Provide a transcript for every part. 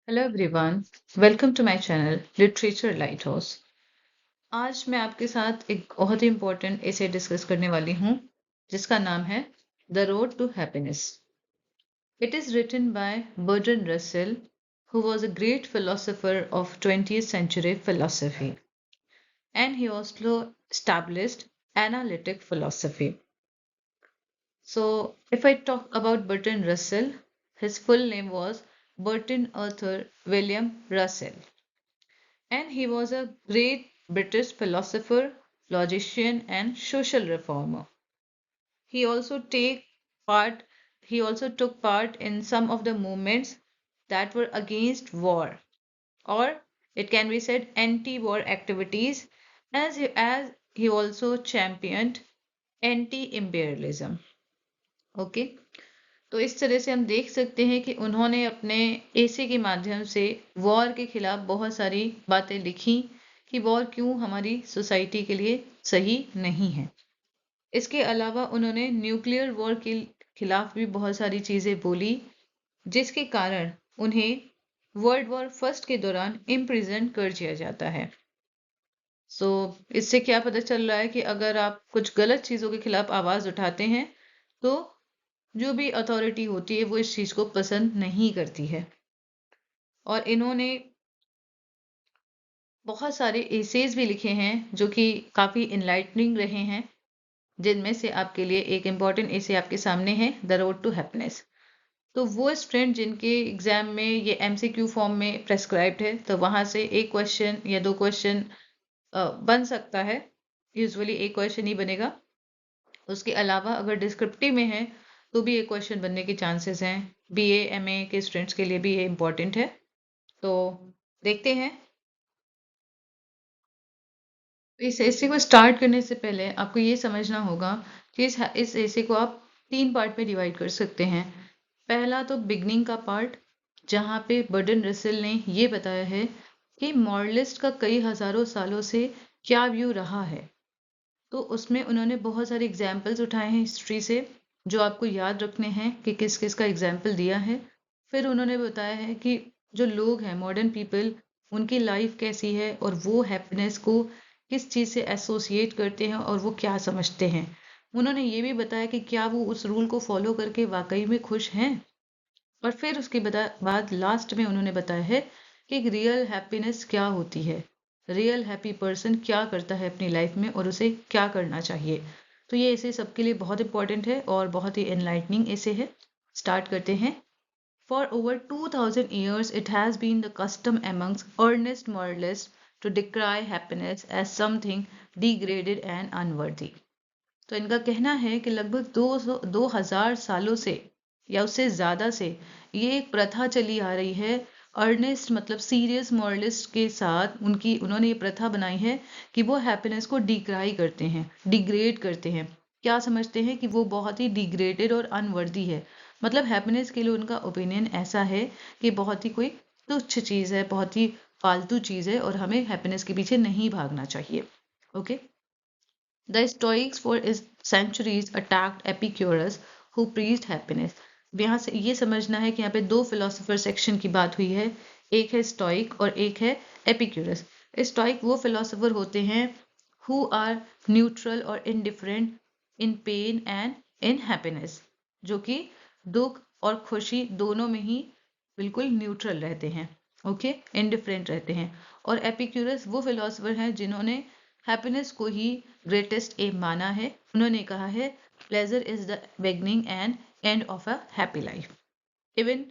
Hello everyone, welcome to my channel literature lighthouse. आज मैं आपके साथ एक बहुत ही इम्पोर्टेंट एसे डिस्कस करने वाली हूँ जिसका नाम है the road to happiness. It is written by Bertrand Russell, who was a great philosopher of 20th century philosophy, and he also established analytic philosophy. So, if I talk about Bertrand Russell, his full name was Bertrand Arthur William Russell, and he was a great British philosopher, logician, and social reformer. He also take part he also took part in some of the movements that were against war, or it can be said anti-war activities, as he also championed anti-imperialism. Okay, तो इस तरह से हम देख सकते हैं कि उन्होंने अपने एसे के माध्यम से वॉर के खिलाफ बहुत सारी बातें लिखी कि वॉर क्यों हमारी सोसाइटी के लिए सही नहीं है। इसके अलावा उन्होंने न्यूक्लियर वॉर के खिलाफ भी बहुत सारी चीज़ें बोली, जिसके कारण उन्हें वर्ल्ड वॉर फर्स्ट के दौरान इम्प्रिजन कर दिया जाता है। सो इससे क्या पता चल रहा है कि अगर आप कुछ गलत चीज़ों के खिलाफ आवाज़ उठाते हैं तो जो भी अथॉरिटी होती है वो इस चीज़ को पसंद नहीं करती है। और इन्होंने बहुत सारे एसेज भी लिखे हैं जो कि काफ़ी इनलाइटनिंग रहे हैं, जिनमें से आपके लिए एक इम्पॉर्टेंट एसे आपके सामने है द रोड टू हैप्पीनेस। तो वो स्टूडेंट जिनके एग्जाम में ये एमसीक्यू फॉर्म में प्रेस्क्राइब्ड है, तो वहाँ से एक क्वेश्चन या दो क्वेश्चन बन सकता है। यूजुअली एक क्वेश्चन ही बनेगा। उसके अलावा अगर डिस्क्रिप्टिव में है तो भी एक क्वेश्चन बनने के चांसेस हैं। बीए एमए के स्टूडेंट्स के लिए भी ये इम्पोर्टेंट है। तो देखते हैं। इस एसे को स्टार्ट करने से पहले आपको ये समझना होगा कि इस एसे को आप तीन पार्ट में डिवाइड कर सकते हैं। पहला तो बिगनिंग का पार्ट, जहाँ पे बर्ट्रैंड रसेल ने ये बताया है कि मॉरलिस्ट का कई हजारों सालों से क्या व्यू रहा है। तो उसमें उन्होंने बहुत सारे एग्जाम्पल्स उठाए हैं हिस्ट्री से, जो आपको याद रखने हैं कि किस किस का एग्जाम्पल दिया है। फिर उन्होंने बताया है कि जो लोग हैं मॉडर्न पीपल, उनकी लाइफ कैसी है और वो हैप्पीनेस को किस चीज़ से एसोसिएट करते हैं और वो क्या समझते हैं। उन्होंने ये भी बताया कि क्या वो उस रूल को फॉलो करके वाकई में खुश हैं। और फिर उसके बाद लास्ट में उन्होंने बताया है कि एक रियल हैप्पीनेस क्या होती है, रियल हैप्पी पर्सन क्या करता है अपनी लाइफ में और उसे क्या करना चाहिए। तो ये ऐसे सबके लिए बहुत इंपॉर्टेंट है और बहुत ही एनलाइटनिंग ऐसे है। स्टार्ट करते हैं। For over 2000 years, it has been the custom amongst earnest moralists to decry happiness as something degraded and unworthy. तो इनका कहना है कि लगभग 2000 सालों से या उससे ज़्यादा से ये एक प्रथा चली आ रही है। अर्नेस्ट मतलब सीरियस मॉरलिस्ट के साथ उन्होंने ये प्रथा बनाई है कि वो हैप्पीनेस को डिक्राई करते हैं, डिग्रेड करते हैं। क्या समझते हैं कि वो बहुत ही डिग्रेडेड और अनवर्दी है। मतलब हैप्पीनेस के लिए उनका ओपिनियन ऐसा है कि बहुत ही कोई तुच्छ चीज़ है, बहुत ही फालतू चीज़ है और हमें हैप्पीनेस के पीछे नहीं भागना चाहिए। Okay. The Stoics for centuries attacked Epicurus who preached happiness. यहाँ से ये समझना है कि यहाँ पे दो फिलोसोफर सेक्शन की बात हुई है। एक है स्टोइक और एक है एपिक्यूरस। स्टोइक वो फिलोसोफर होते हैं who are neutral और indifferent in pain and in happiness, जो कि दुख और खुशी दोनों में ही बिल्कुल न्यूट्रल रहते हैं। ओके, इंडिफरेंट रहते हैं। और एपिक्यूरस वो फिलोसोफर हैं जिन्होंने हैप्पीनेस को ही ग्रेटेस्ट एम माना है। उन्होंने कहा है pleasure is the beginning and end of a happy life. Even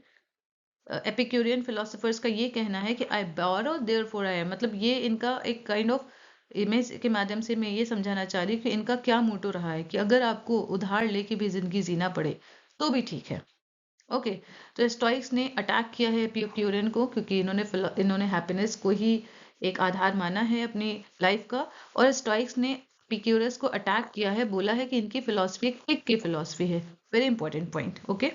Epicurean philosophers का ये कहना है कि आई बोरो देयरफॉर आई एम, मतलब ये इनका एक काइंड ऑफ इमेज के माध्यम से मैं ये समझाना चाह रही हूँ कि इनका क्या मोटो रहा है कि अगर आपको उधार लेके भी जिंदगी जीना पड़े तो भी ठीक है। ओके। तो स्टोइक्स ने अटैक किया है एपिक्यूरियन को क्योंकि इन्होंने हैप्पीनेस को ही एक आधार माना है अपनी लाइफ का। और स्टोइक्स ने एपिक्यूरस को अटैक किया है, बोला है कि इनकी फिलॉसफी एक किक की फिलॉसफी है। Very important point. Okay.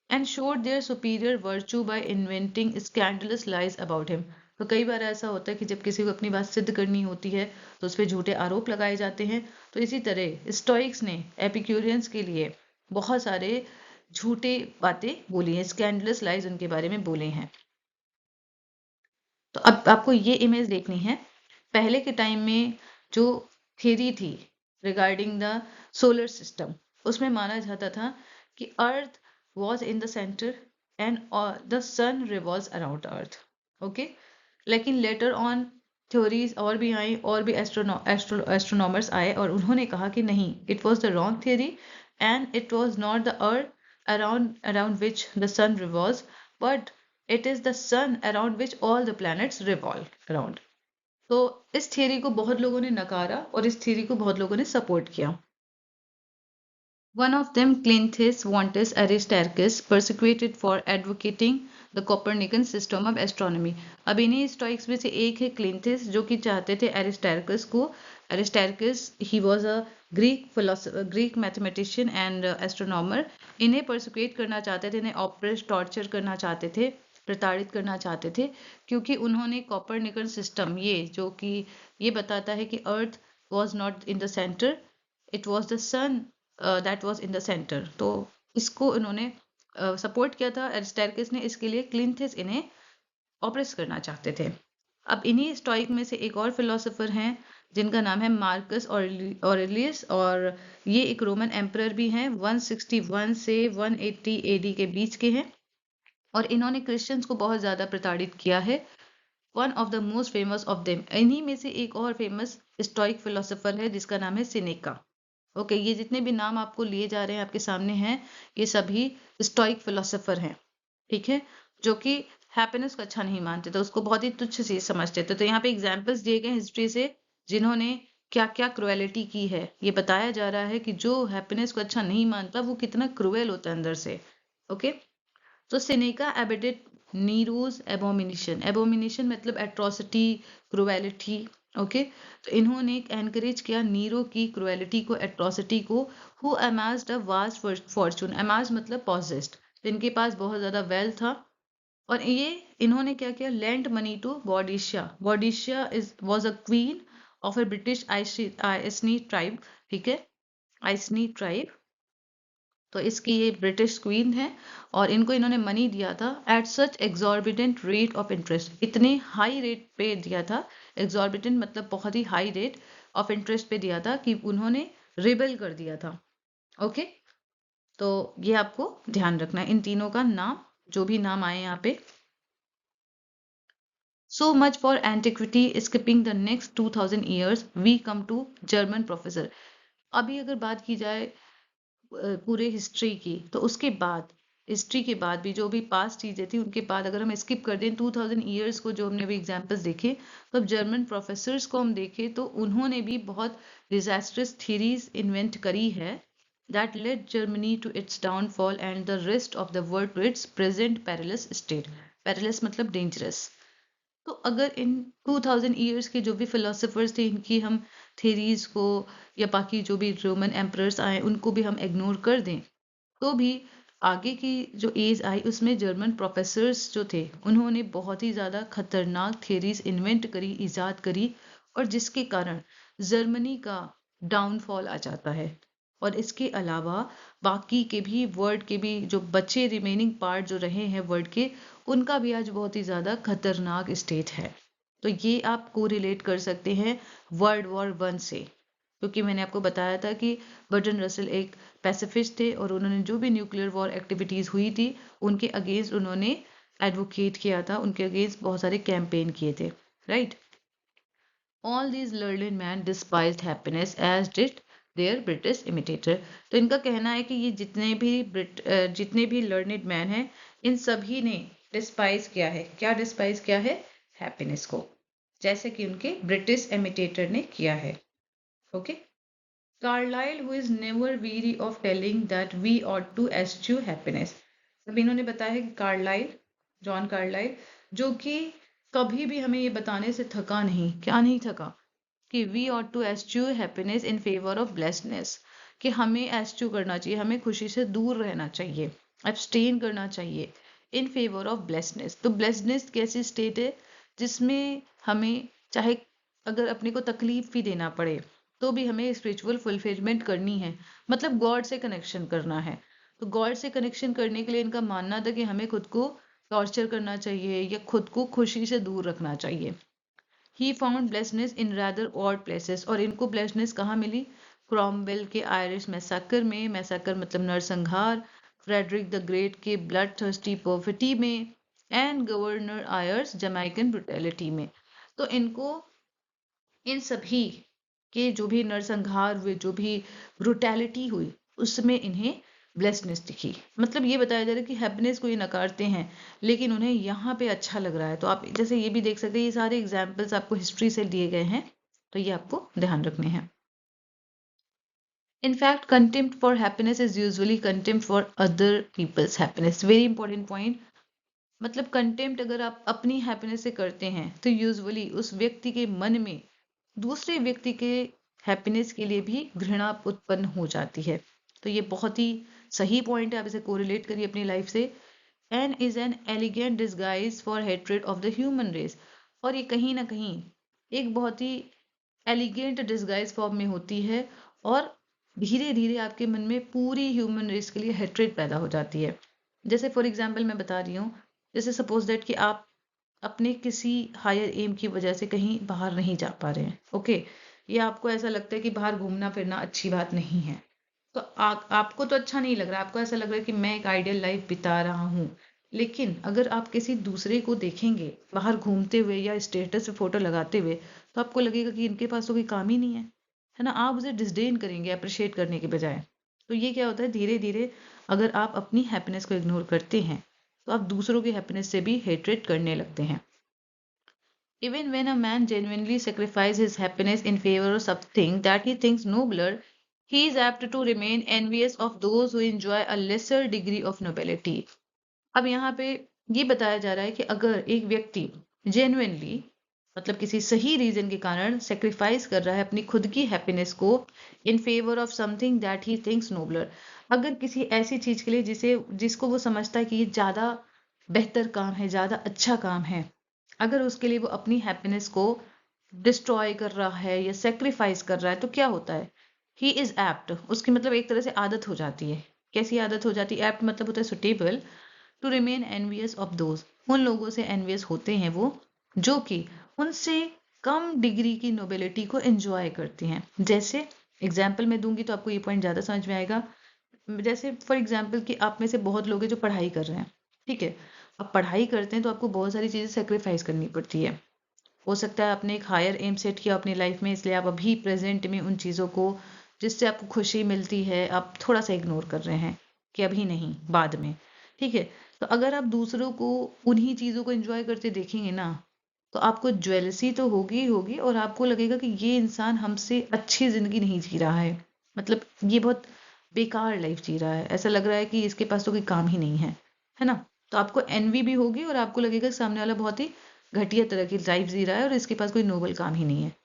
And showed their superior virtue by inventing scandalous lies about him. तो कई बार ऐसा होता है कि जब किसी को अपनी बात सिद्ध करनी होती है तो उस पर झूठे आरोप लगाए जाते हैं। तो इसी तरह स्टोइक्स ने एपिक्यूरियंस के लिए बहुत सारे झूठे बातें बोली हैं, स्कैंडलस लाइज उनके बारे में बोले हैं। तो अब आपको ये इमेज देखनी है। पहले के टाइम में जो थ्योरी थी रिगार्डिंग द सोलर सिस्टम, उसमें माना जाता था कि earth was in the centre and the sun revolves around earth. Okay, लेकिन लेटर ऑन थ्योरीज और भी आई, और भी एस्ट्रोनॉमर्स आए और उन्होंने कहा कि नहीं, it was the wrong theory and it was not the earth around which the sun revolves, but it is the sun around which all the planets revolve around. तो इस थियरी को बहुत लोगों ने नकारा और इस थियरी को बहुत लोगों ने सपोर्ट किया। One of them, Cleanthes Vontis Aristarchus, persecuted for advocating the Copernican system of astronomy. अब इन्हीं स्टोइक्स में से एक है क्लिंथिस, जो कि चाहते थे एरिस्टार्कस को। Aristarchus, he was a Greek philosopher, Greek mathematician and astronomer. इन्हें परसिक्यूट करना चाहते थे, इन्हें ऑपरेस टॉर्चर करना चाहते थे, प्रताड़ित करना चाहते थे, क्योंकि उन्होंने कॉपरनिकन सिस्टम, ये जो कि ये बताता है कि earth was not in the centre, it was the sun that was in the centre. तो इसको इन्होंने सपोर्ट किया था एरिस्टार्कस ने, इसके लिए क्लिंथिस इन्हें ऑप्रेस करना चाहते थे। अब इन्हीं स्टोइक में से एक और फिलोसोफर हैं जिनका नाम है मार्कस ऑरेलियस, और ये एक रोमन एम्परर भी हैं, 161 से 180 एडी के बीच के हैं, और इन्होंने क्रिश्चियंस को बहुत ज़्यादा प्रताड़ित किया है। One of the most famous of them, इन्हीं में से एक और फेमस स्टोइक फिलोसोफर है जिसका नाम है सिनेका। ओके, ये जितने भी नाम आपको लिए जा रहे हैं, आपके सामने हैं, ये सभी स्टोइक फिलोसोफर हैं, ठीक है, जो कि हैप्पीनेस को अच्छा नहीं मानते थे, उसको बहुत ही तुच्छ चीज समझते थे। तो यहाँ पे एग्जाम्पल्स दिए गए हिस्ट्री से, जिन्होंने क्या क्या क्रुएलिटी की है, ये बताया जा रहा है कि जो हैप्पीनेस को अच्छा नहीं मानता वो कितना क्रुएल होता है अंदर से। ओके, तो सेनेका एबेटेड नीरोज एबोमिनेशन, एबोमिनेशन मतलब एट्रोसिटी, क्रुएलिटी। ओके, तो इन्होंने एनकरेज किया नीरो की क्रुएलिटी को, एट्रोसिटी को। हु अमास्ड अ वास्ट फॉर्चून, अमास मतलब पॉजेस्ड, इनके पास बहुत ज्यादा वेल्थ था, और ये इन्होंने क्या किया, lent money to Boudicca. Boudicca is was a queen of a British Iceni tribe, ठीक है, आइसनी ट्राइब। तो इसकी ये ब्रिटिश क्वीन है, और इनको इन्होंने मनी दिया था at such exorbitant rate of interest, इतने हाई रेट पे दिया था, एग्जॉर्बिटेंट मतलब बहुत ही हाई रेट ऑफ इंटरेस्ट पे दिया था, कि उन्होंने रिबेल कर दिया था। ओके, तो ये आपको ध्यान रखना है इन तीनों का नाम, जो भी नाम आए यहाँ पे। So much for antiquity, skipping the next 2000 years we come to German professor. अभी अगर बात की जाए पूरे हिस्ट्री की, तो उसके बाद, हिस्ट्री के बाद भी जो भी पास्ट चीज़ें थी उनके बाद अगर हम स्किप कर दें 2000 ईयर्स को, जो हमने अभी एग्जाम्पल्स देखे, तो अब जर्मन प्रोफेसर्स को हम देखें तो उन्होंने भी बहुत डिजास्ट्रस थीरीज इन्वेंट करी है, that led Germany to its downfall and the rest of the world to its present perilous state. Perilous मतलब डेंजरस। तो अगर इन 2000 ईयर्स के जो भी फिलोसफर्स थे, इनकी हम थेरीज को, या बाकी जो भी रोमन एम्परर्स आए उनको भी हम इग्नोर कर दें, तो भी आगे की जो एज आई उसमें जर्मन प्रोफेसर्स जो थे उन्होंने बहुत ही ज़्यादा खतरनाक थेरीज इन्वेंट करी, ईजाद करी, और जिसके कारण जर्मनी का डाउनफॉल आ जाता है। और इसके अलावा बाकी के भी वर्ल्ड के भी जो बचे रिमेनिंग पार्ट जो रहे हैं वर्ल्ड के, उनका भी आज बहुत ही ज़्यादा खतरनाक स्टेट है। तो ये आप को रिलेट कर सकते हैं वर्ल्ड वॉर 1 से, क्योंकि मैंने आपको बताया था कि बर्टन रसल एक पैसिफिस्ट थे, और उन्होंने जो भी न्यूक्लियर वॉर एक्टिविटीज़ हुई थी उनके अगेंस्ट उन्होंने एडवोकेट किया था, उनके अगेंस्ट बहुत सारे कैंपेन किए थे, right. All these learned man despised happiness as did their British imitator. तो इनका कहना है कि ये जितने भी लर्नड मैन हैं, इन सभी ने डिस्पाइज किया है, क्या डिस्पाइज किया है, हैप्पीनेस को, जैसे कि उनके ब्रिटिश इमिटेटर ने किया है। Okay, Carlyle who is never weary of telling that we ought to eschew happiness। अब इन्होंने बताया है कि कार्लाइल, जॉन कार्लाइल, जो कि कभी भी हमें ये बताने से थका नहीं, क्या नहीं थका, कि we ought to eschew happiness in favor of blessedness, कि हमें eschew करना चाहिए, हमें खुशी से दूर रहना चाहिए, abstain करना चाहिए इन फेवर ऑफ ब्लेसनेस। तो ब्लेसनेस कैसी स्टेट है जिसमें हमें चाहे अगर अपने को तकलीफ भी देना पड़े तो भी हमें स्पिरिचुअल फुलफिलमेंट करनी है, मतलब गॉड से कनेक्शन करना है। तो गॉड से कनेक्शन करने के लिए इनका मानना था कि हमें खुद को टॉर्चर करना चाहिए या खुद को खुशी से दूर रखना चाहिए। He found blessedness in rather odd places, और इनको ब्लेसनेस कहाँ मिली? क्रॉमवेल के आयरिश मैसाकर में, मैसाकर मतलब नरसंहार, फ्रेडरिक द ग्रेट के ब्लड थर्स्टी पर्फिटी में, and governor Aires Jamaican brutality में। तो इनको इन सभी के जो भी नरसंहार हुए, जो भी ब्रुटैलिटी हुई, उसमें इन्हें ब्लेसनेस दिखी। मतलब ये बताया जा रहा है कि हैप्पीनेस को ये नकारते हैं लेकिन उन्हें यहाँ पे अच्छा लग रहा है। तो आप जैसे ये भी देख सकते हैं, ये सारे एग्जाम्पल्स आपको हिस्ट्री से दिए गए हैं, तो ये आपको ध्यान रखने हैं। In fact, contempt for happiness is usually contempt for other people's happiness. Very important point. मतलब कंटेम्प्ट अगर आप अपनी हैप्पीनेस से करते हैं तो यूजुअली उस व्यक्ति के मन में दूसरे व्यक्ति के हैप्पीनेस के लिए भी घृणा उत्पन्न हो जाती है। तो ये बहुत ही सही पॉइंट है, आप इसे कोरिलेट करिए अपनी लाइफ से। And is an elegant disguise for hatred of the human race, और ये कहीं ना कहीं एक बहुत ही एलिगेंट डिस्गाइज फॉर्म में होती है, और धीरे धीरे आपके मन में पूरी ह्यूमन रेस के लिए हेट्रेड पैदा हो जाती है। जैसे फॉर एग्जाम्पल मैं बता रही हूँ, जैसे सपोज दैट कि आप अपने किसी हायर एम की वजह से कहीं बाहर नहीं जा पा रहे हैं, ओके, या आपको ऐसा लगता है कि बाहर घूमना फिरना अच्छी बात नहीं है, तो आपको तो अच्छा नहीं लग रहा, आपको ऐसा लग रहा है कि मैं एक आइडियल लाइफ बिता रहा हूँ। लेकिन अगर आप किसी दूसरे को देखेंगे बाहर घूमते हुए या स्टेटस पे फोटो लगाते हुए, तो आपको लगेगा कि इनके पास तो कोई काम ही नहीं है ना, आप उसे डिसडेन करेंगे अप्रिशिएट करने के बजाय। तो ये क्या होता है, धीरे धीरे अगर आप अपनी हैप्पीनेस को इग्नोर करते हैं तो आप दूसरों की हैप्पीनेस से भी हेट्रेट करने लगते हैं। Even when a man genuinely sacrifices his happiness in favor of something that he thinks nobler, he is apt to remain envious of those who enjoy a lesser degree of nobility. अब यहाँ पे ये बताया जा रहा है कि अगर एक व्यक्ति जेन्युइनली मतलब किसी सही रीजन के कारण सेक्रीफाइस कर रहा है अपनी खुद की हैप्पीनेस को in favour of something that he thinks नोबलर, अगर किसी ऐसी चीज के लिए जिसको वो समझता है कि ये ज्यादा बेहतर काम है, ज्यादा अच्छा काम है, अगर उसके लिए वो अपनी हैप्पीनेस को डिस्ट्रॉय कर रहा है या सेक्रीफाइस कर रहा है, तो क्या होता है, ही इज एप्ट, उसकी मतलब एक तरह से आदत हो जाती है। कैसी आदत हो जाती है? एप्ट मतलब होता है suitable, to remain envious of those, उन लोगों से एनवियस होते हैं वो जो कि उनसे कम डिग्री की नोबिलिटी को एंजॉय करते हैं। जैसे एग्जाम्पल मैं दूंगी तो आपको ये पॉइंट ज्यादा समझ में आएगा। जैसे फॉर एग्जाम्पल कि आप में से बहुत लोग हैं जो पढ़ाई कर रहे हैं, ठीक है, आप पढ़ाई करते हैं तो आपको बहुत सारी चीजें सेक्रीफाइस करनी पड़ती है। हो सकता है आपने एक हायर एम सेट किया अपनी लाइफ में, इसलिए आप अभी प्रेजेंट में उन चीज़ों को जिससे आपको खुशी मिलती है आप थोड़ा सा इग्नोर कर रहे हैं कि अभी नहीं, बाद में, ठीक है। तो अगर आप दूसरों को उन्हीं चीज़ों को एंजॉय करते देखेंगे ना, तो आपको ज्वेलसी तो होगी ही होगी, और आपको लगेगा कि ये इंसान हमसे अच्छी जिंदगी नहीं जी रहा है, मतलब ये बहुत बेकार लाइफ जी रहा है, ऐसा लग रहा है कि इसके पास तो कोई काम ही नहीं है ना। तो आपको एनवी भी होगी और आपको लगेगा कि सामने वाला बहुत ही घटिया तरह की लाइफ जी रहा है और इसके पास कोई नोबल काम ही नहीं है।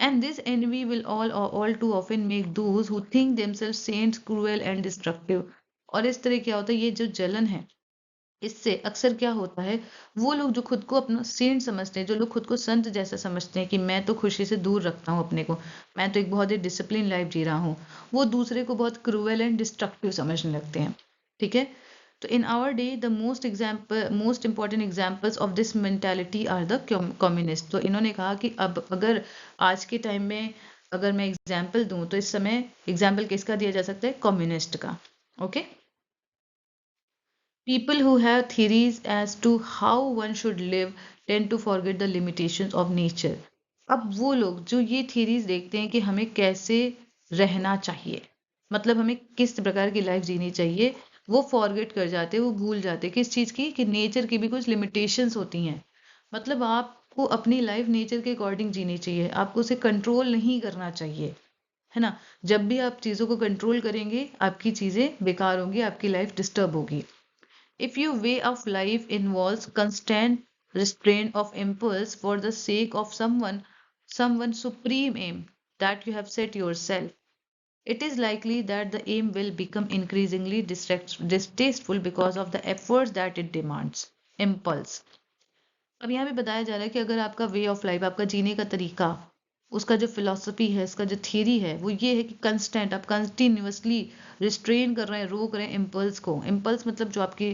And this envy will all too often make those who think themselves saints cruel and destructive. और इस तरह क्या होता है, ये जो जलन है, इससे अक्सर क्या होता है, वो लोग जो खुद को अपना सेंट समझते हैं, जो लोग खुद को संत जैसा समझते हैं कि मैं तो खुशी से दूर रखता हूँ अपने को, मैं तो एक बहुत ही डिसिप्लिन लाइफ जी रहा हूँ, वो दूसरे को बहुत क्रूअल एंड डिस्ट्रक्टिव समझने लगते हैं, ठीक है। तो in our day the most important examples of this mentality are the communist. तो इन्होंने कहा कि अब अगर आज के टाइम में अगर मैं एग्जाम्पल दूं तो इस समय एग्जाम्पल किसका दिया जा सकता है, कम्युनिस्ट का, okay. People who have theories as to how one should live tend to forget the limitations of nature. अब वो लोग जो ये थीरीज देखते हैं कि हमें कैसे रहना चाहिए, मतलब हमें किस प्रकार की लाइफ जीनी चाहिए, वो फॉरगेट कर जाते हैं, वो भूल जाते हैं किस चीज़ की, कि नेचर की भी कुछ लिमिटेशंस होती हैं। मतलब आपको अपनी लाइफ नेचर के अकॉर्डिंग जीनी चाहिए, आपको उसे कंट्रोल नहीं करना चाहिए, है ना। जब भी आप चीज़ों को कंट्रोल करेंगे आपकी चीज़ें बेकार होंगी, आपकी लाइफ डिस्टर्ब होगी। If your way of life involves constant restraint of impulse for the sake of someone supreme aim that you have set yourself, it is likely that the aim will become increasingly distasteful because of the efforts that it demands. Impulse. अब यहाँ पे बताया जा रहा है कि अगर आपका वे ऑफ लाइफ, आपका जीने का तरीका, उसका जो फिलॉसफी है, उसका जो थियरी है, वो ये है कि कंस्टेंट आप कंटिन्यूअसली रिस्ट्रेन कर रहे हैं, रोक रहे हैं इम्पल्स को। इम्पल्स मतलब जो आपकी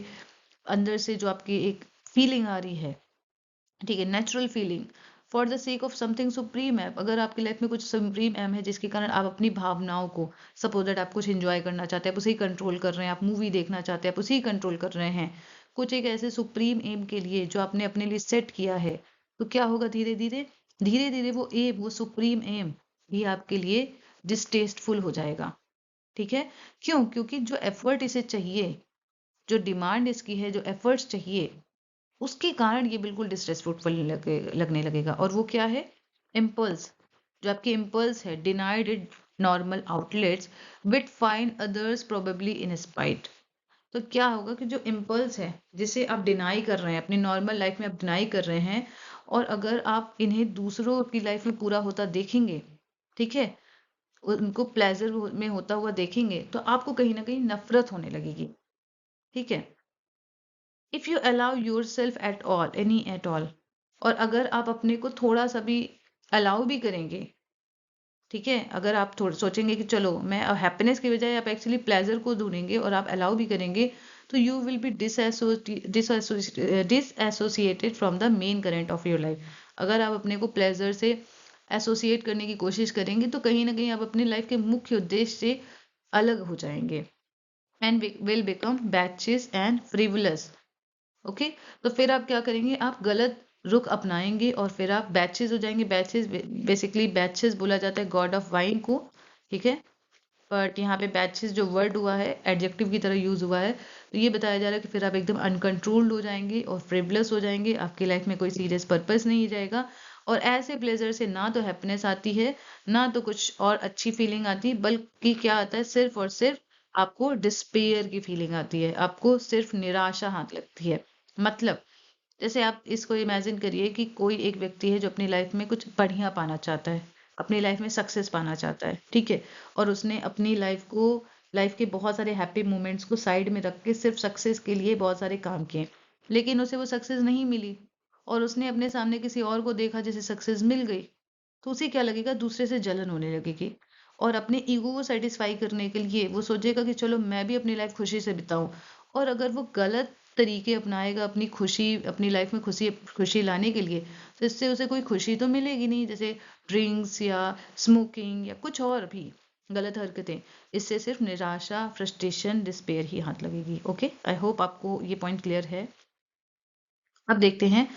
अंदर से जो आपकी एक फीलिंग आ रही है, ठीक है, natural feeling for the sake of something supreme है। अगर आपकी लाइफ में कुछ सुप्रीम एम है जिसके कारण आप अपनी भावनाओं को, सपोज दैट आप कुछ एंजॉय करना चाहते हैं, आप उसे ही कंट्रोल कर रहे हैं, आप मूवी देखना चाहते हैं, आप उसे ही कंट्रोल कर रहे हैं, कुछ एक ऐसे सुप्रीम एम के लिए जो आपने अपने लिए सेट किया है, तो क्या होगा, धीरे धीरे धीरे धीरे वो एम, वो सुप्रीम एम ही आपके लिए डिस्टेस्टफुल हो जाएगा। ठीक है, क्यों? क्योंकि जो एफर्ट इसे चाहिए, जो डिमांड इसकी है, जो एफर्ट्स चाहिए, उसके कारण ये बिल्कुल डिस्ट्रेसफुल लगने लगेगा। और वो क्या है? इम्पल्स। जो आपकी इम्पल्स है, denied it normal outlets with find others probably in spite. तो क्या होगा कि जो इम्पल्स है जिसे आप डिनाई कर रहे हैं, अपनी नॉर्मल लाइफ में आप डिनाई कर रहे हैं, और अगर आप इन्हें दूसरों की लाइफ में पूरा होता देखेंगे, ठीक है, उनको प्लेजर में होता हुआ देखेंगे, तो आपको कहीं ना कहीं नफरत होने लगेगी। ठीक है, if you allow your self at all, any at all, और अगर आप अपने को थोड़ा सा भी अलाउ भी करेंगे, ठीक है, अगर आप थोड़ा सोचेंगे कि चलो मैं हैप्पीनेस की बजाय आप एक्चुअली प्लेजर को ढूंढेंगे और आप अलाउ भी करेंगे, तो you will be disassociated from the main current of your life. अगर आप अपने को प्लेजर से एसोसिएट करने की कोशिश करेंगे, तो कहीं ना कहीं आप अपनी लाइफ के मुख्य उद्देश्य से अलग हो जाएंगे and will become batches and frivolous. Okay, तो फिर आप क्या करेंगे, आप गलत रुख अपनाएंगे और फिर आप बैचेस हो जाएंगे। बैचेस, बेसिकली बैचेस बोला जाता है गॉड ऑफ वाइन को, ठीक है, बट यहाँ पे बैचेस जो वर्ड हुआ है एडजेक्टिव की तरह यूज हुआ है, तो ये बताया जा रहा है कि फिर आप एकदम अनकंट्रोल्ड हो जाएंगे और फ्रिवलस हो जाएंगे, आपकी लाइफ में कोई सीरियस पर्पस नहीं जाएगा, और ऐसे प्लेजर से ना तो हैप्पीनेस आती है, ना तो कुछ और अच्छी फीलिंग आती, बल्कि क्या आता है, सिर्फ और सिर्फ आपको डिस्पेयर की फीलिंग आती है, आपको सिर्फ निराशा हाथ लगती है। मतलब जैसे आप इसको इमेजिन करिए कि कोई एक व्यक्ति है जो अपनी लाइफ में कुछ बढ़िया पाना चाहता है, अपनी लाइफ में सक्सेस पाना चाहता है, ठीक है, और उसने अपनी लाइफ के बहुत सारे हैप्पी मोमेंट्स को साइड में रख के सिर्फ सक्सेस के लिए बहुत सारे काम किए, लेकिन उसे वो सक्सेस नहीं मिली, और उसने अपने सामने किसी और को देखा जिसे सक्सेस मिल गई, तो उसे क्या लगेगा, दूसरे से जलन होने लगेगी, और अपने ईगो को सेटिस्फाई करने के लिए वो सोचेगा कि चलो मैं भी अपनी लाइफ खुशी से बिताऊं। और अगर वो गलत तरीके अपनाएगा अपनी खुशी, अपनी लाइफ में खुशी खुशी लाने के लिए, तो इससे उसे कोई खुशी तो मिलेगी नहीं, जैसे ड्रिंक्स या स्मोकिंग या कुछ और भी गलत हरकतें, इससे सिर्फ निराशा, फ्रस्ट्रेशन, डिस्पेयर ही हाथ लगेगी। ओके, आई होप आपको ये पॉइंट क्लियर है। अब देखते हैं,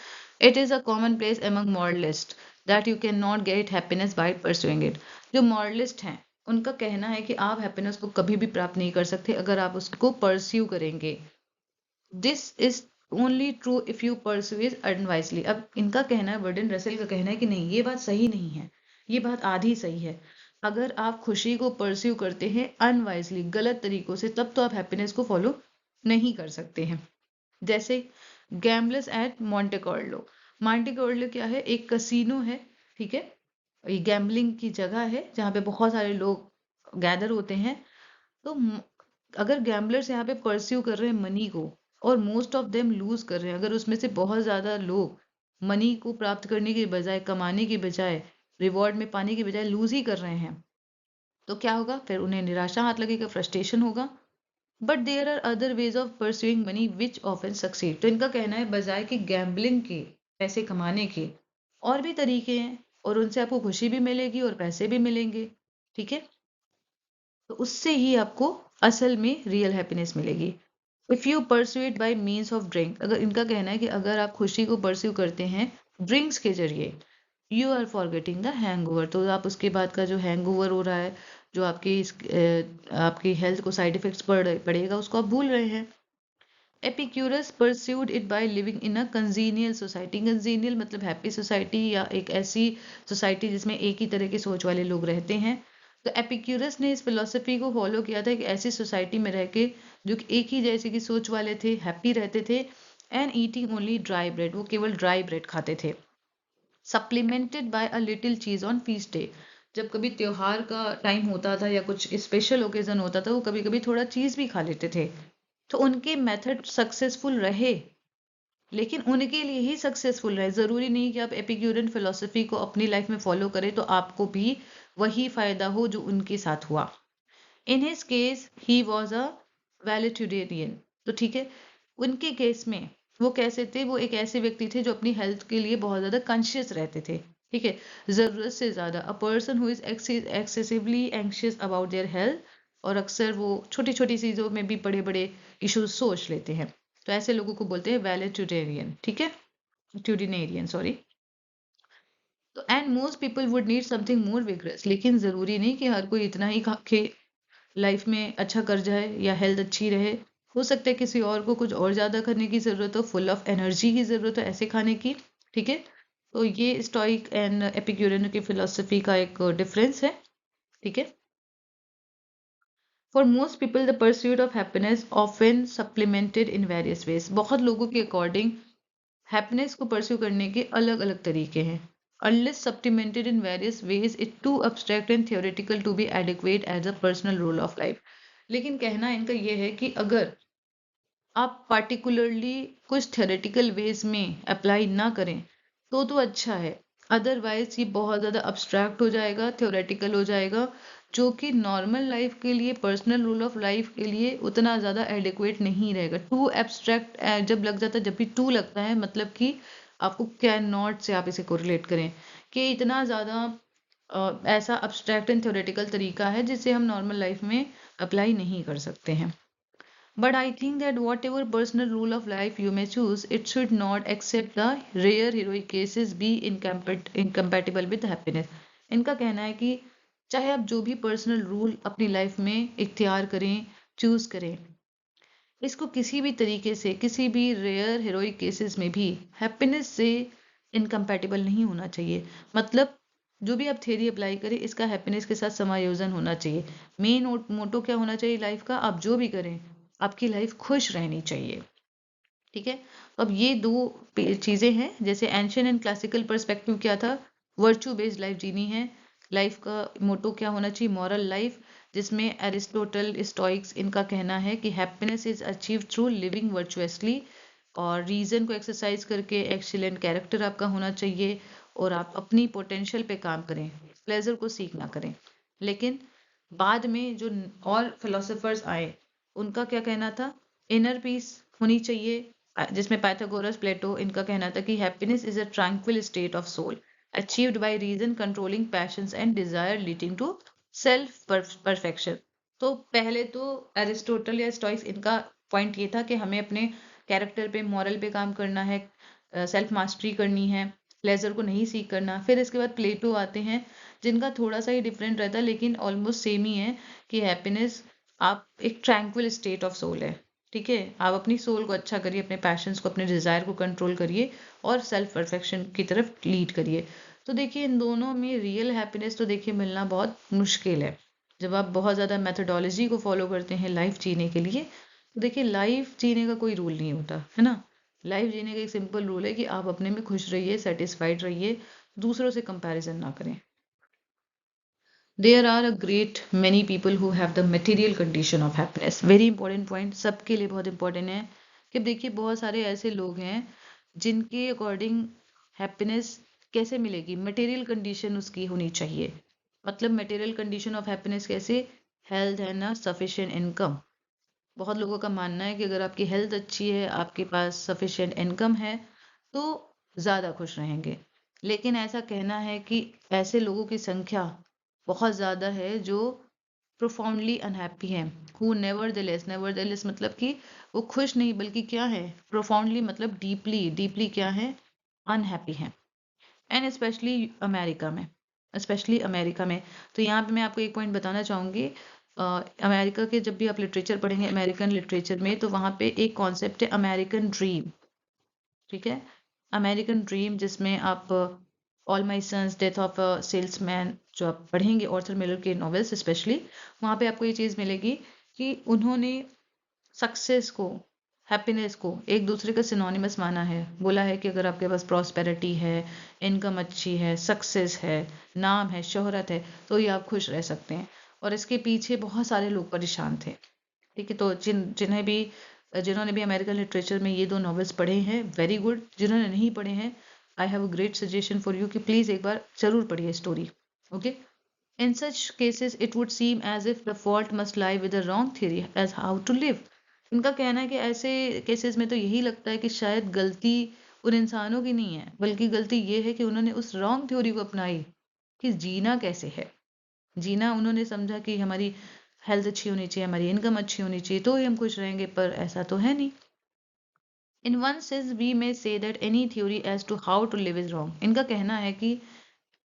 it is a common place among moralist that you can not get happiness bye pursuing it. जो मॉरलिस्ट हैं उनका कहना है कि आप हैप्पीनेस को कभी भी प्राप्त नहीं कर सकते अगर आप उसको परस्यू करेंगे। This is only true if you pursue is unwisely. अब इनका कहना है, वर्डन रसेल का कहना है कि नहीं, ये बात सही नहीं है, ये बात आधी सही है। अगर आप खुशी को परस्यू करते हैं अनवाइजली, गलत तरीकों से, तब तो आप हैप्पीनेस को फॉलो नहीं कर सकते हैं। जैसे gamblers at Monte Carlo. Monte Carlo क्या है, एक कसिनो है, ठीक है, ये गैम्बलिंग की जगह है जहाँ पे बहुत सारे लोग गैदर होते हैं। तो अगर गैम्बलर्स यहाँ पे परस्यू कर रहे हैं मनी को, और मोस्ट ऑफ देम लूज कर रहे हैं, अगर उसमें से बहुत ज्यादा लोग मनी को प्राप्त करने के बजाय, कमाने के बजाय, रिवॉर्ड में पाने के बजाय लूज ही कर रहे हैं, तो क्या होगा, फिर उन्हें निराशा हाथ लगेगा, फ्रस्ट्रेशन होगा। But there are other ways of pursuing money which often succeed. तो इनका कहना है बजाय कि गैम्बलिंग के, पैसे कमाने के, और भी तरीके हैं, और उनसे आपको खुशी भी मिलेगी और पैसे भी मिलेंगे, ठीक है, तो उससे ही आपको असल में रियल हैप्पीनेस मिलेगी। If you pursue it by means of drink, अगर इनका कहना है कि अगर आप खुशी को परस्यू करते हैं ड्रिंक्स के जरिए, you are forgetting the hangover, तो आप उसके बाद का जो हैंगओवर हो रहा है, जो आपकी हेल्थ को साइड इफेक्ट्स पड़ेगा, उसको आप भूल रहे हैं। Epicurus pursued it by living in a congenial society. Congenial मतलब हैप्पी सोसाइटी, या एक ऐसी सोसाइटी जिसमें एक ही तरह की सोच वाले लोग रहते हैं। तो एपिक्यूरस ने इस फिलोसफी को फॉलो किया था कि ऐसी सोसाइटी में रह के जो कि एक ही जैसे की सोच वाले थे, हैप्पी रहते थे, and eating only dry bread, वो केवल ड्राई ब्रेड खाते थे, सप्लीमेंटेड बाय अ लिटिल चीज ऑन फीस्ट डे। जब कभी त्योहार का टाइम होता था या कुछ स्पेशल ओकेजन होता था, वो कभी कभी थोड़ा चीज भी खा लेते थे। तो उनके मेथड सक्सेसफुल रहे, लेकिन उनके लिए ही सक्सेसफुल रहे। जरूरी नहीं कि आप एपिक्यूरियन फिलोसफी को अपनी लाइफ में फॉलो करें तो आपको भी वही फायदा हो जो उनके साथ हुआ। In his case he was a valetudinarian. तो ठीक है, उनके केस में वो कैसे थे, वो एक ऐसे व्यक्ति थे जो अपनी हेल्थ के लिए बहुत ज़्यादा कॉन्शियस रहते थे, ठीक है, ज़रूरत से ज़्यादा। A person who is excessively anxious about their health, और अक्सर वो छोटी छोटी चीज़ों में भी बड़े बड़े इश्यूज सोच लेते हैं। तो ऐसे लोगों को बोलते हैं वैलेट्यूटेरियन, ठीक है, ट्यूडिनेरियन, सॉरी। तो and most people would need something more vigorous, लेकिन ज़रूरी नहीं कि हर कोई इतना ही खा के लाइफ में अच्छा कर जाए या हेल्थ अच्छी रहे। हो सकता है किसी और को कुछ और ज़्यादा करने की ज़रूरत हो, फुल ऑफ एनर्जी की ज़रूरत हो ऐसे खाने की, ठीक है। तो ये स्टोइक एंड एपिक्यूरियन की फिलोसफी का एक डिफरेंस है, ठीक है। For most people the pursuit of happiness often supplemented in various ways, बहुत लोगों के अकॉर्डिंग हैप्पीनेस को परस्यू करने के अलग अलग तरीके हैं। Unless supplemented in various ways, it's too abstract and theoretical to be adequate as a personal rule of life. लेकिन कहना इनका ये है कि अगर आप पार्टिकुलरली कुछ थ्योरेटिकल वेज में अप्लाई ना करें तो अच्छा है। अदरवाइज ये बहुत ज़्यादा अब्स्ट्रैक्ट हो जाएगा, थ्योरेटिकल हो जाएगा, जो कि नॉर्मल लाइफ के लिए, पर्सनल रूल ऑफ लाइफ के लिए उतना ज़्यादा एडिक्वेट नहीं रहेगा। टू एब्स्ट्रैक्ट जब लग जाता है, जब भी टू लगता है मतलब कि आपको कैन नॉट से आप इसे कोरिलेट करें कि इतना ज़्यादा ऐसा अब्स्ट्रैक्ट एंड थ्योरेटिकल तरीका है जिसे हम नॉर्मल लाइफ में अप्लाई नहीं कर सकते हैं। But I think that whatever personal rule of life you may choose, it should not, except the rare heroic cases, be incompatible with happiness. इनका कहना है कि चाहे आप जो भी पर्सनल रूल अपनी लाइफ में इख्तियार करें, चूज करें, इसको किसी भी तरीके से, किसी भी रेयर हेरोइक केसेस में भी हैप्पीनेस से इनकम्पैटिबल नहीं होना चाहिए। मतलब जो भी आप थ्योरी अप्लाई करें, इसका हैप्पीनेस के साथ समायोजन होना चाहिए। मेन मोटो क्या होना चाहिए लाइफ का, आप जो भी करें आपकी लाइफ खुश रहनी चाहिए, ठीक है। तो अब ये दो चीजें हैं। जैसे एंशियंट एंड क्लासिकल पर्सपेक्टिव क्या था, वर्च्यू बेस्ड लाइफ जीनी है। लाइफ का मोटो क्या होना चाहिए, मॉरल लाइफ, जिसमें एरिस्टोटल, स्टोइक्स, इनका कहना है कि happiness is achieve through living virtuously, और रीजन को एक्सरसाइज करके एक्सीलेंट कैरेक्टर आपका होना चाहिए, और आप अपनी पोटेंशियल पे काम करें, प्लेजर को सीख ना करें। लेकिन बाद में जो और फिलोसोफर्स आए, उनका क्या कहना था, इनर पीस होनी चाहिए, जिसमें पाइथागोरस, प्लेटो, इनका कहना था कि happiness is a tranquil state of soul achieved by reason controlling passions and desire leading to self perfection. तो पहले तो एरिस्टोटल या स्टोइक्स, इनका पॉइंट ये था कि हमें अपने कैरेक्टर पे, मॉरल पे काम करना है, सेल्फ मास्टरी करनी है, प्लेजर को नहीं सीख करना। फिर इसके बाद प्लेटो आते हैं, जिनका थोड़ा सा ही डिफरेंट रहता है लेकिन ऑलमोस्ट सेम ही है, कि हैप्पीनेस आप एक ट्रैंक्विल स्टेट ऑफ सोल है, ठीक है। आप अपनी सोल को अच्छा करिए, अपने पैशंस को, अपने डिजायर को कंट्रोल करिए, और सेल्फ परफेक्शन की तरफ लीड करिए। तो देखिए इन दोनों में रियल हैप्पीनेस तो देखिए मिलना बहुत मुश्किल है। जब आप बहुत ज़्यादा मेथोडोलॉजी को फॉलो करते हैं लाइफ जीने के लिए, तो देखिए लाइफ जीने का कोई रूल नहीं होता है ना। लाइफ जीने का एक सिंपल रूल है कि आप अपने में खुश रहिए, सेटिस्फाइड रहिए, दूसरों से कंपैरिजन ना करें। There are a great many people who have the material condition of happiness. Very important point, सबके लिए बहुत important है कि देखिए बहुत सारे ऐसे लोग हैं जिनके अकॉर्डिंग हैप्पीनेस कैसे मिलेगी, मटेरियल कंडीशन उसकी होनी चाहिए। मतलब मटेरियल कंडीशन ऑफ हैप्पीनेस कैसे, हेल्थ है ना, सफिशिएंट इनकम। बहुत लोगों का मानना है कि अगर आपकी हेल्थ अच्छी है, आपके पास सफिशिएंट इनकम है, तो ज़्यादा खुश रहेंगे। लेकिन ऐसा कहना है कि ऐसे लोगों की संख्या बहुत ज़्यादा है जो प्रोफाउंडली अनहैप्पी हैं, हु नेवरदलेस मतलब कि वो खुश नहीं बल्कि क्या है, प्रोफाउंडली मतलब डीपली, डीपली क्या है, अनहैप्पी हैं। एंड स्पेशली अमेरिका में। तो यहाँ पे मैं आपको एक पॉइंट बताना चाहूँगी। अमेरिका के जब भी आप लिटरेचर पढ़ेंगे, अमेरिकन लिटरेचर में, तो वहाँ पे एक कॉन्सेप्ट है अमेरिकन ड्रीम, ठीक है। अमेरिकन ड्रीम, जिसमें आप All My Sons, Death of a Salesman, जो आप पढ़ेंगे ऑर्थर मिलर के नॉवेल्स स्पेशली, वहाँ पे आपको ये चीज़ मिलेगी कि उन्होंने सक्सेस को, हैप्पीनेस को एक दूसरे का सिनोनिमस माना है। बोला है कि अगर आपके पास प्रॉस्पेरिटी है, इनकम अच्छी है, सक्सेस है, नाम है, शोहरत है, तो ये आप खुश रह सकते हैं। और इसके पीछे बहुत सारे लोग परेशान थे, ठीक है। तो जिन्होंने भी अमेरिकन लिटरेचर में ये दो नॉवेल्स पढ़े हैं, वेरी गुड। जिन्होंने नहीं पढ़े हैं, I have a great suggestion for you कि प्लीज़ एक बार जरूर पढ़िए story, okay. In such cases, it would seem as if the fault must lie with the wrong theory as how to live. इनका कहना है कि ऐसे केसेस में तो यही लगता है कि शायद गलती उन इंसानों की नहीं है, बल्कि गलती ये है कि उन्होंने उस रॉन्ग थ्योरी को अपनाई कि जीना कैसे है। जीना उन्होंने समझा कि हमारी हेल्थ अच्छी होनी चाहिए, हमारी इनकम अच्छी होनी चाहिए, तो ही हम खुश रहेंगे, पर ऐसा तो है नहीं। In one sense we may say that any theory as to how to live is wrong. इनका कहना है कि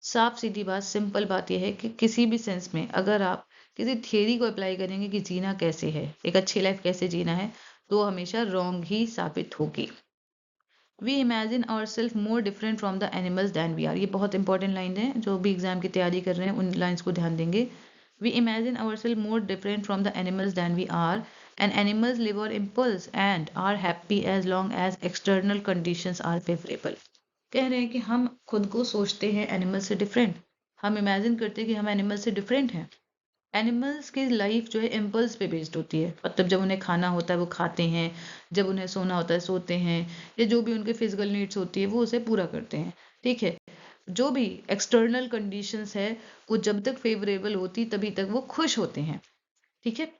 साफ सीधी बात, सिंपल बात यह है कि किसी भी सेंस में अगर आप किसी थियरी को अप्लाई करेंगे कि जीना कैसे है, एक अच्छी लाइफ कैसे जीना है, तो हमेशा रॉन्ग ही साबित होगी। We imagine our self more different from the animals than we are. ये बहुत इंपॉर्टेंट लाइन है, जो भी एग्जाम की तैयारी कर रहे हैं उन लाइन्स को ध्यान देंगे। We imagine our self more different from the animals than we are and animals live or impulse and are happy as long as external conditions are favourable. कह रहे हैं कि हम खुद को सोचते हैं एनिमल से डिफरेंट, हम इमेजिन करते हैं कि हम एनिमल से डिफरेंट हैं। एनिमल्स की लाइफ जो है इम्पल्स पे बेस्ड होती है, मतलब जब उन्हें खाना होता है वो खाते हैं, जब उन्हें सोना होता है सोते हैं, या जो भी उनके फिजिकल नीड्स होती है वो उसे पूरा करते हैं। ठीक है, जो भी एक्सटर्नल कंडीशंस है वो जब तक फेवरेबल होती तभी तक वो खुश होते हैं। ठीक है,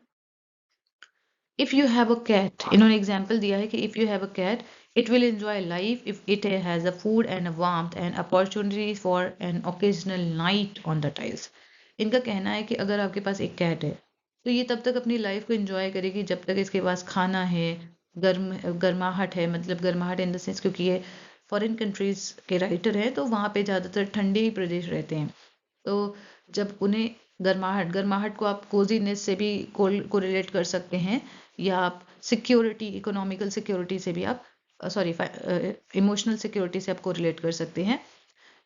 if you have a cat, इन्होंने एग्जाम्पल दिया है कि if you have a cat it will enjoy life if it has a food and a warmth and opportunity for an occasional night on the tiles. इनका कहना है कि अगर आपके पास एक कैट है तो ये तब तक अपनी लाइफ को एंजॉय करेगी जब तक इसके पास खाना है, गर्माहट है, मतलब गर्माहट इन द सेंस क्योंकि ये फॉरेन कंट्रीज के राइटर हैं तो वहाँ पे ज़्यादातर ठंडे ही प्रदेश रहते हैं। तो जब उन्हें गर्माहट गर्माहट को आप कोजीनेस से भी कोरिलेट कर सकते हैं, या आप सिक्योरिटी, इकोनॉमिकल सिक्योरिटी से भी आप सॉरी इमोशनल सिक्योरिटी से आप कोरिलेट कर सकते हैं।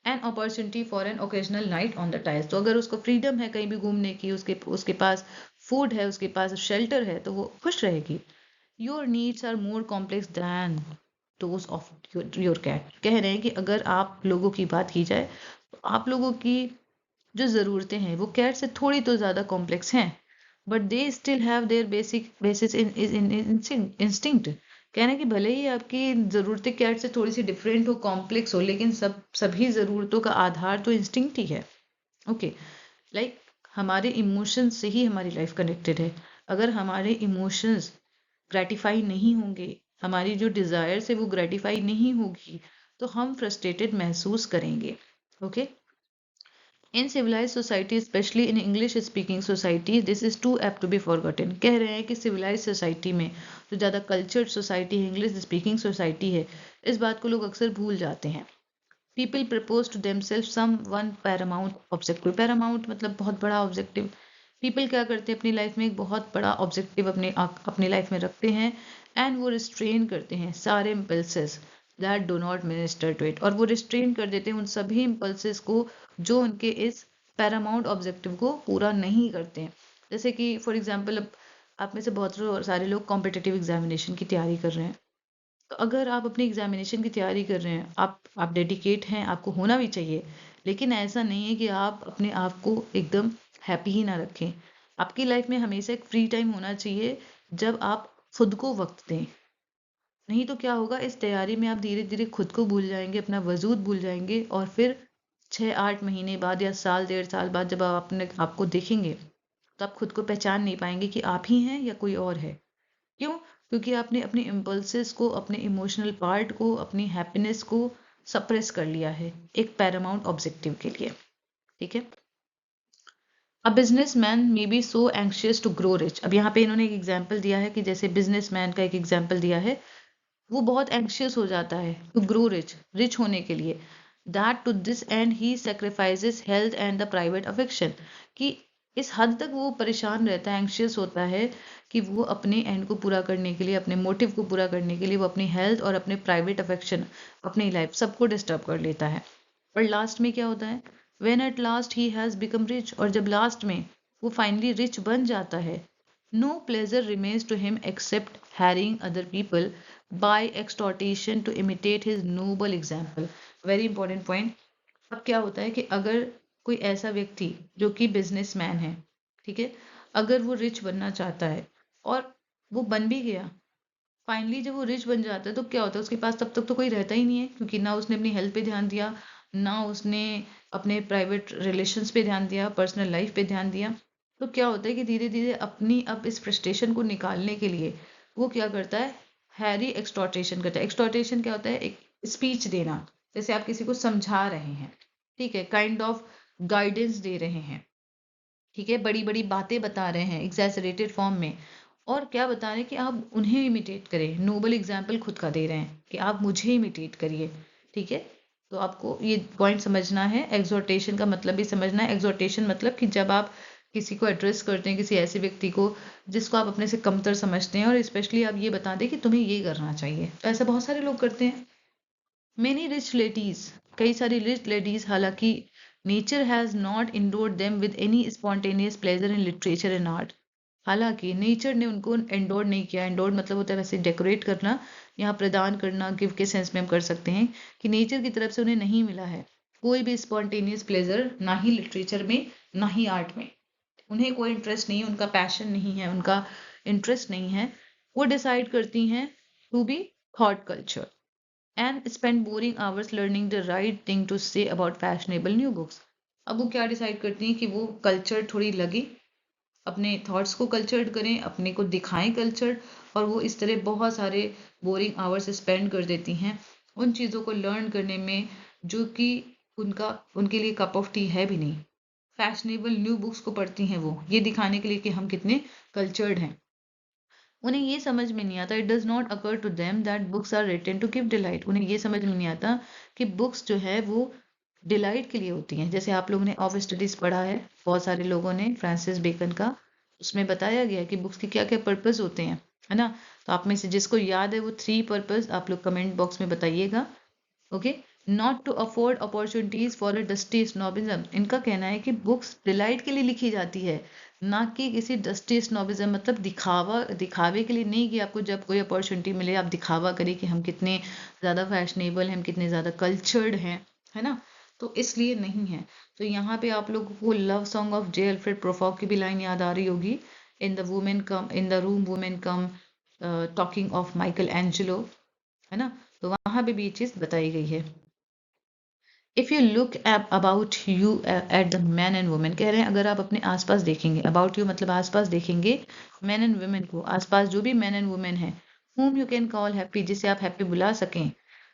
An opportunity for an occasional night on the tiles, तो अगर उसको फ्रीडम है कहीं भी घूमने की, उसके उसके पास फूड है, उसके पास शेल्टर है, तो वो खुश रहेगी। Your needs are more complex than those of your cat. कह रहे हैं कि अगर आप लोगों की बात की जाए तो आप लोगों की जो ज़रूरतें हैं वो कैट से थोड़ी तो ज़्यादा कॉम्प्लेक्स हैं, but they still have their basic basis in instinct. कहना है कि भले ही आपकी ज़रूरतें कैट से थोड़ी सी डिफरेंट हो, कॉम्प्लेक्स हो, लेकिन सभी ज़रूरतों का आधार तो इंस्टिंक्ट ही है। ओके, लाइक हमारे इमोशंस से ही हमारी लाइफ कनेक्टेड है। अगर हमारे इमोशंस ग्रेटिफाई नहीं होंगे, हमारी जो डिज़ायर्स है वो ग्रेटिफाई नहीं होगी, तो हम फ्रस्ट्रेटेड महसूस करेंगे। Okay, in civilized society, especially in English speaking society, this is too apt to be forgotten। कह रहे हैं कि civilized society में, जो ज़्यादा cultured society है, English speaking society है, इस बात को लोग अक्सर भूल जाते हैं। People propose to themselves some one paramount objective। paramount मतलब बहुत बड़ा objective। People क्या करते हैं अपनी लाइफ में, एक बहुत बड़ा ऑब्जेक्टिव अपनी लाइफ में रखते हैं, एंड वो रिस्ट्रेन करते हैं सारे impulses that do not minister to it, और वो रिस्ट्रेन कर देते हैं उन सभी इम्पल्सेस को जो उनके इस पैरामाउंट ऑब्जेक्टिव को पूरा नहीं करते हैं। जैसे कि फॉर एग्जांपल, अब आप में से बहुत सारे लोग कॉम्पिटिटिव एग्जामिनेशन की तैयारी कर रहे हैं, तो अगर आप अपनी एग्जामिनेशन की तैयारी कर रहे हैं, आप डेडिकेट हैं, आपको होना भी चाहिए, लेकिन ऐसा नहीं है कि आप अपने आप को एकदम हैप्पी ही ना रखें। आपकी लाइफ में हमेशा एक फ्री टाइम होना चाहिए जब आप खुद को वक्त दें। नहीं तो क्या होगा, इस तैयारी में आप धीरे धीरे खुद को भूल जाएंगे, अपना वजूद भूल जाएंगे, और फिर 6-8 महीने बाद या साल 1.5 साल बाद जब आप अपने आपको देखेंगे तो आप खुद को पहचान नहीं पाएंगे कि आप ही हैं या कोई और है। क्यों? क्योंकि आपने अपने इम्पल्सेस को, अपने इमोशनल पार्ट को, अपनी हैप्पीनेस को सप्रेस कर लिया है एक पैरामाउंट ऑब्जेक्टिव के लिए। ठीक है, a businessman may be so anxious to grow rich. अब यहाँ पे इन्होंने एक एग्जाम्पल दिया है कि जैसे बिजनेसमैन का एक एग्जाम्पल दिया है, वो बहुत एंक्शियस हो जाता है टू ग्रो रिच, रिच होने के लिए, that to this end he sacrifices health and the private affection, कि इस हद तक वो परेशान रहता है, एंक्शियस होता है, कि वो अपने एंड को पूरा करने के लिए, अपने मोटिव को पूरा करने के लिए, वो अपनी हेल्थ और अपने प्राइवेट अफेक्शन, अपनी लाइफ, सबको डिस्टर्ब कर लेता है। और लास्ट में क्या होता है, when at last he has become rich, और जब लास्ट में वो फाइनली रिच बन जाता है, no pleasure remains to him except harrying other people by extortion to imitate his noble example। Very important point. अब क्या होता है कि अगर कोई ऐसा व्यक्ति जो कि बिजनेसमैन है, ठीक है, अगर वो रिच बनना चाहता है और वो बन भी गया, फाइनली जब वो रिच बन जाता है तो क्या होता है, उसके पास तब तक तो कोई रहता ही नहीं है, क्योंकि ना उसने अपनी हेल्थ पे ध्यान दिया, ना उसने अपने प्राइवेट रिलेशंस पे ध्यान दिया, पर्सनल लाइफ पे ध्यान दिया। तो क्या होता है कि धीरे धीरे अपनी अब इस फ्रस्ट्रेशन को निकालने के लिए वो क्या करता है, हैरी एक्सटॉर्टेशन करता है। एक्सटॉर्टेशन क्या होता है, एक स्पीच देना, जैसे आप किसी को समझा रहे हैं, ठीक है, काइंड ऑफ गाइडेंस दे रहे हैं, ठीक है, बड़ी बड़ी बातें बता रहे हैं एग्जैजरेटेड फॉर्म में, और क्या बता रहे हैं कि आप उन्हें इमिटेट करें, नोबल एग्जाम्पल खुद का दे रहे हैं कि आप मुझे इमिटेट करिए, ठीक है। तो आपको ये पॉइंट समझना है, एग्जॉर्टेशन का मतलब भी समझना है। एग्जॉर्टेशन मतलब कि जब आप किसी को एड्रेस करते हैं, किसी ऐसे व्यक्ति को जिसको आप अपने से कमतर समझते हैं, और स्पेशली आप ये बता दें कि तुम्हें ये करना चाहिए, तो ऐसा बहुत सारे लोग करते हैं। मेनी रिच लेडीज, कई सारी रिच लेडीज, हालांकि nature has not endured them with any spontaneous pleasure in literature and art, हालांकि नेचर ने उनको एंडोर्ड नहीं किया। एंडोर्ड मतलब होता है वैसे डेकोरेट करना, यहाँ प्रदान करना, गिव के सेंस में हम कर सकते हैं कि नेचर की तरफ से उन्हें नहीं मिला है कोई भी स्पॉन्टेनियस प्लेजर, ना ही लिटरेचर में ना ही आर्ट में। उन्हें कोई इंटरेस्ट नहीं है, उनका पैशन नहीं है, उनका इंटरेस्ट नहीं है। वो डिसाइड करती हैं to be thought culture and spend boring hours learning the right thing to say about fashionable new books. अब वो क्या डिसाइड करती हैं कि वो कल्चर थोड़ी लगे, अपने थॉट्स को कल्चर्ड करें, अपने को दिखाएं कल्चर्ड, और वो इस तरह बहुत सारे बोरिंग आवर्स स्पेंड कर देती हैं उन चीज़ों को लर्न करने में जो कि उनके लिए कप ऑफ टी है भी नहीं। फैशनेबल न्यू बुक्स को पढ़ती हैं वो ये दिखाने के लिए कि हम कितने कल्चर्ड हैं। उन्हें ये समझ में नहीं आता, it does not occur to them that books are written to give delight. उन्हें ये समझ में नहीं आता कि बुक्स जो है वो डिलाइट के लिए होती हैं। जैसे आप लोगों ने ऑफ स्टडीज पढ़ा है बहुत सारे लोगों ने, फ्रांसिस बेकन का, उसमें बताया गया कि बुक्स के क्या क्या पर्पस होते हैं, है ना। तो आप में से जिसको याद है वो 3 पर्पस आप लोग कमेंट बॉक्स में बताइएगा। Okay, not to afford opportunities for a dusty snobbism. इनका कहना है कि बुक्स डिलाइट के लिए लिखी जाती है, ना कि किसी डस्टी स्नोबिज्म, मतलब दिखावे के लिए नहीं कि आपको जब कोई अपॉर्चुनिटी मिले आप दिखावा करें कि हम कितने ज़्यादा फैशनेबल हैं, हम कितने ज़्यादा कल्चर्ड हैं, है ना। तो इसलिए नहीं है। तो यहाँ पे आप लोगों को love song of J Alfred Prufrock की भी लाइन याद आ रही होगी, in the room women come talking of Michelangelo, है ना। तो वहां पे भी ये चीज बताई गई है। If you look about you at the man and women, कह रहे हैं अगर आप अपने आसपास देखेंगे, अबाउट यू मतलब आसपास देखेंगे, मैन एंड वुमेन को, आसपास जो भी मैन एंड वुमेन है, whom you can call happy, जिसे आप हैप्पी बुला सकें,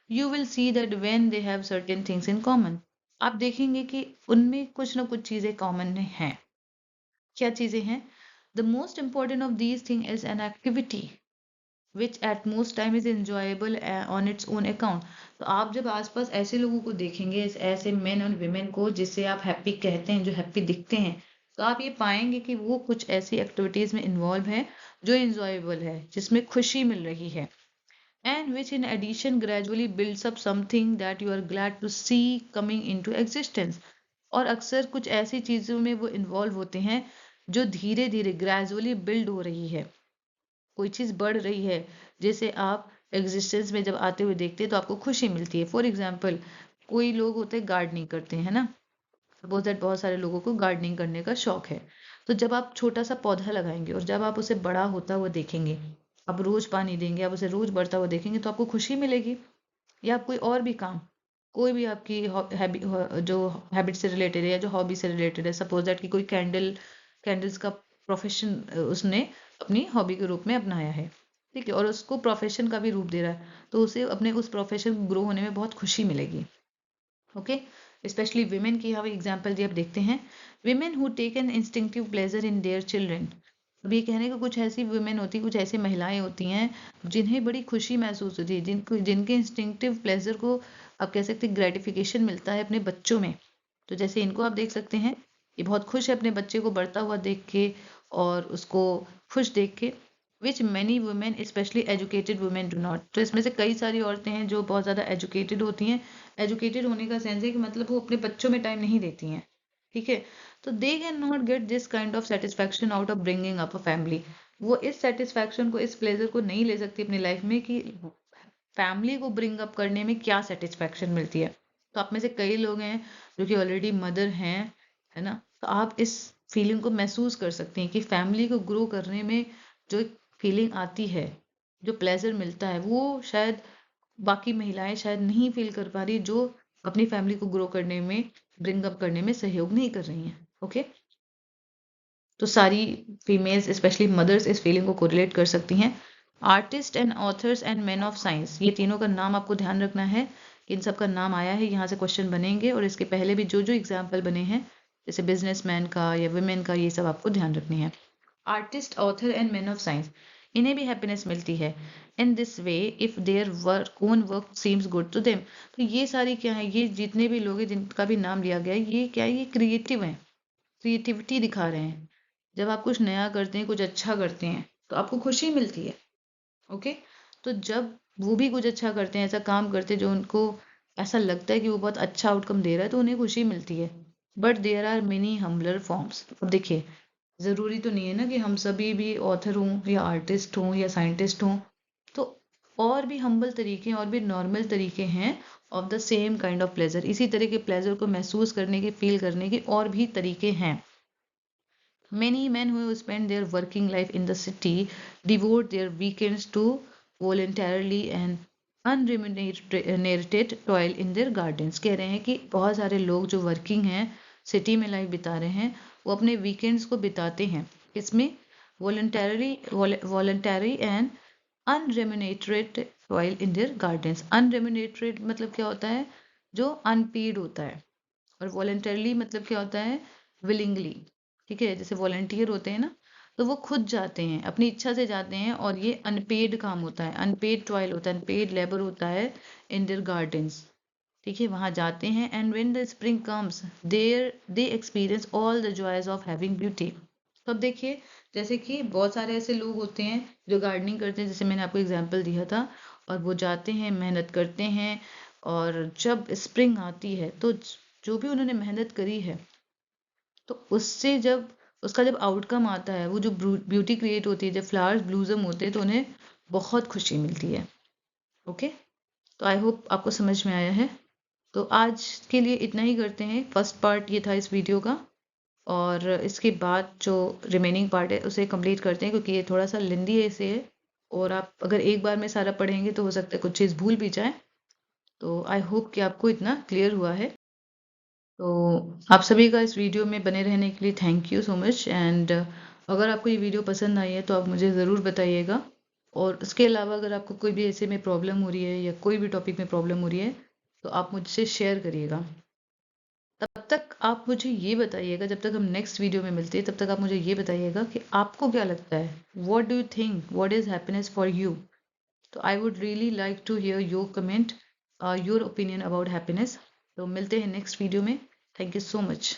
you will see that when they have certain things in common, आप देखेंगे कि उनमें कुछ ना कुछ चीजें कॉमन हैं। क्या चीजें हैं? the most important of these things is an activity which at most time is enjoyable on its own account। तो आप जब आसपास ऐसे लोगों को देखेंगे, ऐसे मेन और women को जिसे आप हैप्पी कहते हैं, जो हैप्पी दिखते हैं, तो आप ये पाएंगे कि वो कुछ ऐसी एक्टिविटीज में इन्वॉल्व है जो enjoyable है, जिसमें खुशी मिल रही है, and which in addition gradually builds up something that you are glad to see coming into existence। और अक्सर कुछ ऐसी चीजों में वो इन्वॉल्व होते हैं जो धीरे धीरे ग्रेजुअली बिल्ड हो रही है, कोई चीज बढ़ रही है, जैसे आप एग्जिस्टेंस में जब आते हुए देखते हैं तो आपको खुशी मिलती है। फॉर एग्जाम्पल, कोई लोग होते हैं गार्डनिंग करते हैं, ना, सपोज दैट बहुत सारे लोगों को गार्डनिंग करने का शौक है। तो जब आप छोटा सा पौधा लगाएंगे और जब आप उसे बड़ा होता हुआ देखेंगे, आप रोज पानी देंगे, आप उसे रोज बढ़ता हुआ देखेंगे, तो आपको खुशी मिलेगी। या आप कोई और भी काम, कोई भी आपकी जो हैबिट से रिलेटेड है या जो हॉबी से रिलेटेड है, सपोज दैट कि कोई कैंडल्स का प्रोफेशन उसने अपनी हॉबी के रूप में अपनाया है, ठीक है, और उसको प्रोफेशन का भी रूप दे रहा है, तो उसे अपने उस प्रोफेशन को ग्रो होने में बहुत खुशी मिलेगी। ओके, स्पेशली विमेन की यहाँ एग्जाम्पल जब देखते हैं, women who take an instinctive pleasure in their children. अब ये कहने को कुछ ऐसी वुमेन होती, कुछ ऐसी महिलाएं होती हैं जिन्हें बड़ी खुशी महसूस होती है, जिनके इंस्टिंक्टिव प्लेजर को आप कह सकते हैं ग्रेटिफिकेशन मिलता है अपने बच्चों में। तो जैसे इनको आप देख सकते हैं, ये बहुत खुश है अपने बच्चे को बढ़ता हुआ देख के और उसको खुश देख के, which many women specially educated women do not. तो इसमें से कई सारी औरतें हैं जो बहुत ज़्यादा एजुकेटेड होती हैं। एजुकेटेड होने का सेंस है कि मतलब वो अपने बच्चों में टाइम नहीं देती हैं, ठीक है। तो they can not get this kind of satisfaction out of bringing up a family. वो इस सेटिस्फैक्शन को, इस प्लेजर को नहीं ले सकती अपनी लाइफ में कि फैमिली को ब्रिंग अप करने में क्या सेटिस्फैक्शन मिलती है। तो आप में से कई लोग हैं जो कि ऑलरेडी मदर हैं, है ना। तो आप इस फीलिंग को महसूस कर सकते हैं कि फैमिली को ग्रो करने में जो एक फीलिंग आती है, जो प्लेजर मिलता है, वो शायद बाकी महिलाएं शायद नहीं फील कर पा रही, जो अपनी फैमिली को ग्रो करने में, ब्रिंग अप करने में सहयोग नहीं कर रही हैं। ओके, तो सारी फीमेल्स स्पेशली मदर्स इस फीलिंग को कोरिलेट कर सकती हैं। Artist and authors and man of science, ये तीनों का नाम आपको ध्यान रखना है। इन सब का नाम आया है, यहाँ से क्वेश्चन बनेंगे, और इसके पहले भी जो जो एग्जाम्पल बने हैं जैसे बिजनेसमैन का या वुमेन का, ये सब आपको ध्यान रखनी है। Artist, author and man of science, इन्हें भी हैप्पीनेस मिलती है। In this way if their work own work seems good to them. तो ये सारी क्या है, ये जितने भी लोग हैं जिनका भी नाम लिया गया है, ये क्या है, ये क्रिएटिव हैं, क्रिएटिविटी दिखा रहे हैं। जब आप कुछ नया करते हैं, कुछ अच्छा करते हैं, तो आपको खुशी मिलती है। ओके, तो जब वो भी कुछ अच्छा करते हैं, ऐसा काम करते हैं जो उनको ऐसा लगता है कि वो बहुत अच्छा आउटकम दे रहा है, तो उन्हें खुशी मिलती है। But there are many humbler forms. अब देखिए, ज़रूरी तो नहीं है ना कि हम सभी भी ऑथर हों या आर्टिस्ट हों या साइंटिस्ट हों। तो और भी हम्बल तरीके और भी नॉर्मल तरीके हैं of the same kind of pleasure. इसी तरह के प्लेजर को महसूस करने के, फील करने के और भी तरीके हैं। Many men who spend their working life in the city devote their weekends to voluntarily and unremunerated toil in their gardens। कह रहे हैं कि बहुत सारे लोग जो वर्किंग हैं, सिटी में लाइफ बिता रहे हैं, वो अपने वीकेंड्स को बिताते हैं इसमें voluntary and unremunerated toil in their gardens. Unremunerated मतलब क्या होता है, जो अनपेड होता है, और वॉलंटरली मतलब क्या होता है, विलिंगली। ठीक है, जैसे वॉलंटियर होते हैं ना, तो वो खुद जाते हैं, अपनी इच्छा से जाते हैं, और ये अनपेड काम होता है, अनपेड टॉयल होता है, अनपेड लेबर होता है इन देयर गार्डन्स। ठीक है, वहाँ जाते हैं। And when the spring comes there they experience all the joys of having beauty. तो अब देखिए, जैसे कि बहुत सारे ऐसे लोग होते हैं जो गार्डनिंग करते हैं, जैसे मैंने आपको एग्जांपल दिया था, और वो जाते हैं, मेहनत करते हैं, और जब स्प्रिंग आती है तो जो भी उन्होंने मेहनत करी है, तो उससे जब उसका जब आउटकम आता है, वो जो ब्यूटी क्रिएट होती है, जब फ्लावर्स ब्लूजम होते हैं, तो उन्हें बहुत खुशी मिलती है। ओके, तो आई होप आपको समझ में आया है। तो आज के लिए इतना ही करते हैं। फर्स्ट पार्ट ये था इस वीडियो का, और इसके बाद जो रिमेनिंग पार्ट है उसे कंप्लीट करते हैं, क्योंकि ये थोड़ा सा लेंदी है इसे, और आप अगर एक बार में सारा पढ़ेंगे तो हो सकता है कुछ चीज़ भूल भी जाए। तो आई होप कि आपको इतना क्लियर हुआ है। तो आप सभी का इस वीडियो में बने रहने के लिए thank you so much. And अगर आपको ये वीडियो पसंद आई है तो आप मुझे ज़रूर बताइएगा, और उसके अलावा अगर आपको कोई भी ऐसे में प्रॉब्लम हो रही है या कोई भी टॉपिक में प्रॉब्लम हो रही है, तो आप मुझसे शेयर करिएगा। तब तक आप मुझे ये बताइएगा, जब तक हम नेक्स्ट वीडियो में मिलते हैं, तब तक आप मुझे ये बताइएगा कि आपको क्या लगता है, what do you think, what is happiness for you. तो I would really like to hear your comment, your opinion about happiness. तो मिलते हैं नेक्स्ट वीडियो में। Thank you so much.